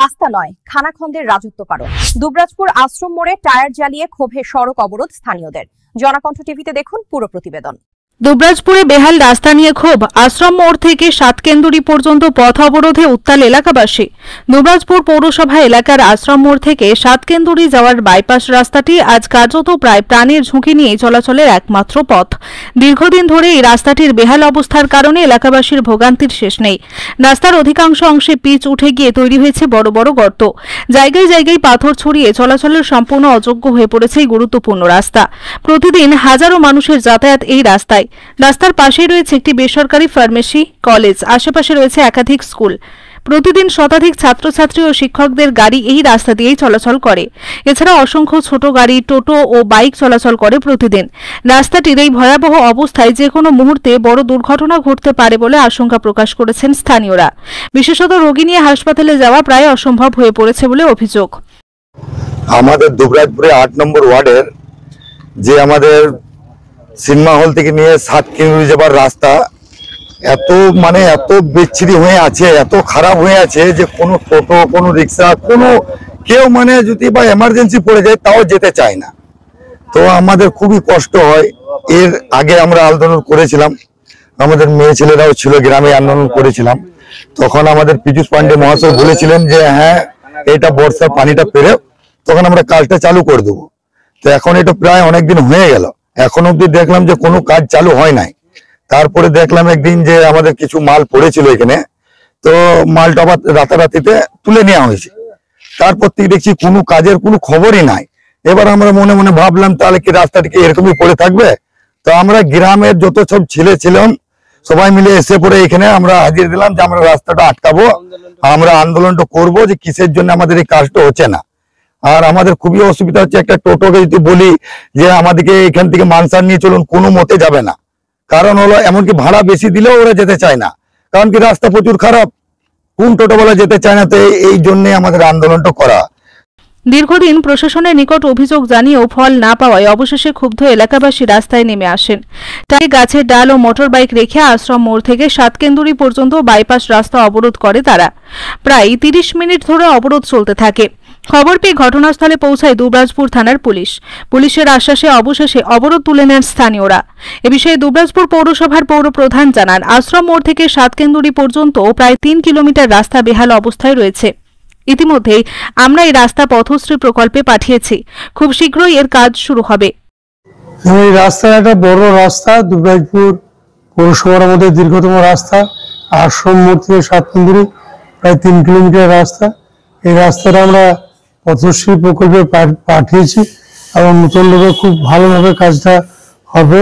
রাস্তা নয়, খানাখন্দের রাজত্ব কারণ। দুবরাজপুর আশ্রম মোড়ে টায়ার জ্বালিয়ে ক্ষোভে সড়ক অবরোধ স্থানীয়দের। জনকণ্ঠ টিভিতে দেখুন পুরো প্রতিবেদন। দুবরাজপুরে বেহাল রাস্তা নিয়ে ক্ষোভ, আশ্রম মোড় থেকে সাতকেন্দুরি পর্যন্ত পথ অবরোধে উত্তাল এলাকাবাসী। দুবরাজপুর পৌরসভা এলাকার আশ্রম মোড় থেকে সাতকেন্দুরি যাওয়ার বাইপাস রাস্তাটি আজ কার্যত প্রায় প্রাণের ঝুঁকি নিয়ে চলাচলের একমাত্র পথ। দীর্ঘদিন ধরে এই রাস্তাটির বেহাল অবস্থার কারণে এলাকাবাসীর ভোগান্তির শেষ নেই। রাস্তার অধিকাংশ অংশে পিচ উঠে গিয়ে তৈরি হয়েছে বড় বড় গর্ত। জায়গায় জায়গায় পাথর ছড়িয়ে চলাচলের সম্পূর্ণ অযোগ্য হয়ে পড়েছে এই গুরুত্বপূর্ণ রাস্তা। প্রতিদিন হাজারো মানুষের যাতায়াত এই রাস্তায়। রাস্তার পাশেই রয়েছে একটি বেসরকারি ফার্মেসি, কলেজ, আশেপাশে রয়েছে একাধিক স্কুল। প্রতিদিন শতাধিক ছাত্রছাত্রী ও শিক্ষকদের গাড়ি এই রাস্তা দিয়েই চলাচল করে। এছাড়া অসংখ্য ছোট গাড়ি, টোটো ও বাইক চলাচল করে প্রতিদিন। রাস্তাটির এই ভয়াবহ অবস্থায় যে কোনো মুহূর্তে বড় দুর্ঘটনা ঘটতে পারে বলে আশঙ্কা প্রকাশ করেছেন স্থানীয়রা। বিশেষত রোগী নিয়ে হাসপাতালে যাওয়া প্রায় অসম্ভব হয়ে পড়েছে বলে অভিযোগ। আমাদের দুবরাজপুরে ৮ নম্বর ওয়ার্ডের যে আমাদের সিনেমা হল থেকে নিয়ে সাতকেন্দুরি যাবার রাস্তা এত বিচ্ছিরি হয়ে আছে, এত খারাপ হয়ে আছে যে কোনো টোটো, কোনো রিক্সা, কোনো কেউ যদি বা এমার্জেন্সি পড়ে যায় তাও যেতে চায় না। তো আমাদের খুবই কষ্ট হয়। এর আগে আমরা আন্দোলন করেছিলাম, আমাদের মেয়ে ছেলেরাও ছিল, গ্রামে আন্দোলন করেছিলাম। তখন আমাদের পীযূষ পান্ডে মহাশয় বলেছিলেন যে হ্যাঁ, এটা বর্ষার পানিটা পেরে তখন আমরা কাজটা চালু করে দেবো। তো এখন এটা প্রায় অনেকদিন হয়ে গেল, এখন অব্দি দেখলাম যে কোনো কাজ চালু হয় নাই। তারপরে দেখলাম একদিন যে আমাদের কিছু মাল পড়েছিল এখানে, তো মালটা আবার রাতারাতিতে তুলে নেওয়া হয়েছে। তারপর থেকে দেখছি কোনো কাজের কোনো খবরই নাই। এবার আমরা মনে মনে ভাবলাম তাহলে কি রাস্তাটিকে এরকমই পড়ে থাকবে? তো আমরা গ্রামের যত সব ছেলে ছিলাম সবাই মিলে এসে পড়ে এখানে আমরা হাজির দিলাম যে আমরা রাস্তাটা আটকাবো, আমরা আন্দোলনটা করব যে কিসের জন্য আমাদের এই কাজটা হচ্ছে না। আর আমাদের খুবই অসুবিধা হচ্ছে, একটা টোটোকে যদি বলি যে আমাদেরকে এখান থেকে মানসার নিয়ে চলুন, কোনো মতে যাবে না। কারণ হলো এমনকি ভাড়া বেশি দিলেও ওরা যেতে চায় না, কারণ কি রাস্তা প্রচুর খারাপ, কোন টোটোওয়ালা যেতে চায় না। তো এই জন্য আমাদের আন্দোলনটা করা। দীর্ঘদিন প্রশাসনের নিকট অভিযোগ জানিয়েও ফল না পাওয়ায় অবশেষে ক্ষুব্ধ এলাকাবাসী রাস্তায় নেমে আসেন। তাই গাছের ডাল ও মোটর বাইক রেখে আশ্রম মোড় থেকে সাতকেন্দুরি পর্যন্ত বাইপাস রাস্তা অবরোধ করে তারা। প্রায় 30 মিনিট ধরে অবরোধ চলতে থাকে। খবর পেয়ে ঘটনাস্থলে পৌঁছায় দুবরাজপুর থানার পুলিশ। পুলিশের আশ্বাসে অবশেষে অবরোধ তুলে নেন স্থানীয়রা। এ বিষয়ে দুবরাজপুর পৌরসভার পৌর প্রধান জানান, আশ্রম মোড় থেকে সাতকেন্দুরি পর্যন্ত প্রায় 3 কিলোমিটার রাস্তা বেহাল অবস্থায় রয়েছে। ইতিমধ্যেই আমরা এই রাস্তা পথশ্রী প্রকল্পে পাঠিয়েছি, খুব শীঘ্রই এর কাজ শুরু হবে। এই রাস্তা একটা বড় রাস্তা, দুবরাজপুর পৌরসভার মধ্যে দীর্ঘতম রাস্তা। আশ্রম মোড় থেকে সাতকেন্দুরি প্রায় 3 কিলোমিটার রাস্তা। এই রাস্তাটা আমরা পথশ্রী প্রকল্পে পাঠিয়েছি এবং নতুনভাবে খুব ভালোভাবে কাজটা হবে।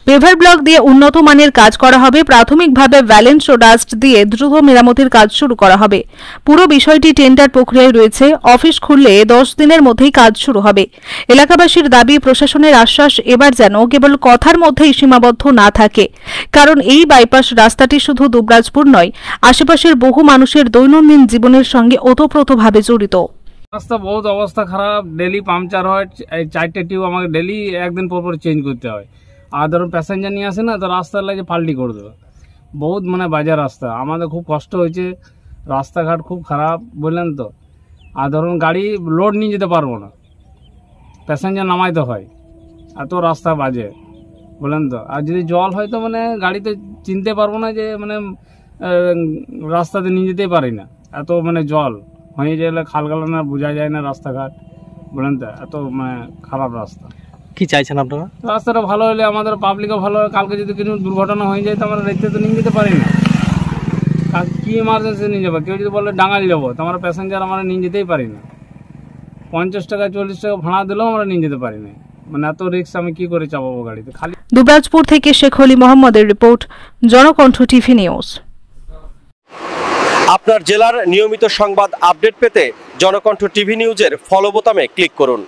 পেভার ব্লক দিয়ে উন্নত মানের কাজ করা হবে। প্রাথমিকভাবে ভ্যালেন্স ও ডাস্ট দিয়ে দ্রুত মেরামতির কাজ শুরু করা হবে। পুরো বিষয়টি টেন্ডার প্রক্রিয়ায় রয়েছে। অফিস খুললে 10 দিনের মধ্যেই কাজ শুরু হবে। এলাকাবাসীর দাবি, প্রশাসনের আশ্বাস এবার যেন কেবল কথার মধ্যেই সীমাবদ্ধ না থাকে, কারণ এই বাইপাস রাস্তাটি শুধু দুবরাজপুর নয়, আশেপাশের বহু মানুষের দৈনন্দিন জীবনের সঙ্গে ওতপ্রোতভাবে জড়িত। রাস্তা বহুত অবস্থা খারাপ, ডেলি পাংচার হয়। 4টে টিউব আমাকে ডেলি একদিন পর চেঞ্জ করতে হয়। আর ধরুন প্যাসেঞ্জার নিয়ে আসে না, তো রাস্তার লাগে পাল্টি করে দেবে। বহুত বাজে রাস্তা, আমাদের খুব কষ্ট হয়েছে। রাস্তাঘাট খুব খারাপ, বুঝলেন তো। আর ধরুন গাড়ি লোড নিয়ে যেতে পারবো না, প্যাসেঞ্জার নামাইতে হয়, এত রাস্তা বাজে, বুঝলেন তো। আর যদি জল হয় তো গাড়িতে চিনতে পারবো না যে রাস্তাতে নিয়ে যেতেই পারি না, এত জল হয়ে গেলে খালগালা না বোঝা যায় না রাস্তাঘাট, বলেন তো। এত খারাপ রাস্তা। কি চাইছেন আপনারা? রাস্তাটা ভালো হলে আমাদের পাবলিকও ভালো হয়। কালকে যদি কোনো দুর্ঘটনা হয়ে যায় তো আমরা রেখে তো নিয়ে যেতে পারি না। কি ইমার্জেন্সি নিয়ে যাবো? কেউ যদি বলে ডাঙ্গালি যাবো, তো আমরা প্যাসেঞ্জার আমরা নিয়ে যেতেই পারি না। 50 টাকা 40 টাকা ভাড়া দিলেও আমরা নিয়ে যেতে পারি না। এত রিস্ক আমি কি করে চাপাবো গাড়িতে? খালি। দুবরাজপুর থেকে শেখ অলি মোহাম্মদের রিপোর্ট, জনকণ্ঠ টিভি নিউজ। আপনার জেলার নিয়মিত সংবাদ আপডেট পেতে জনকণ্ঠ টিভি নিউজের ফলো বোতামে ক্লিক করুন।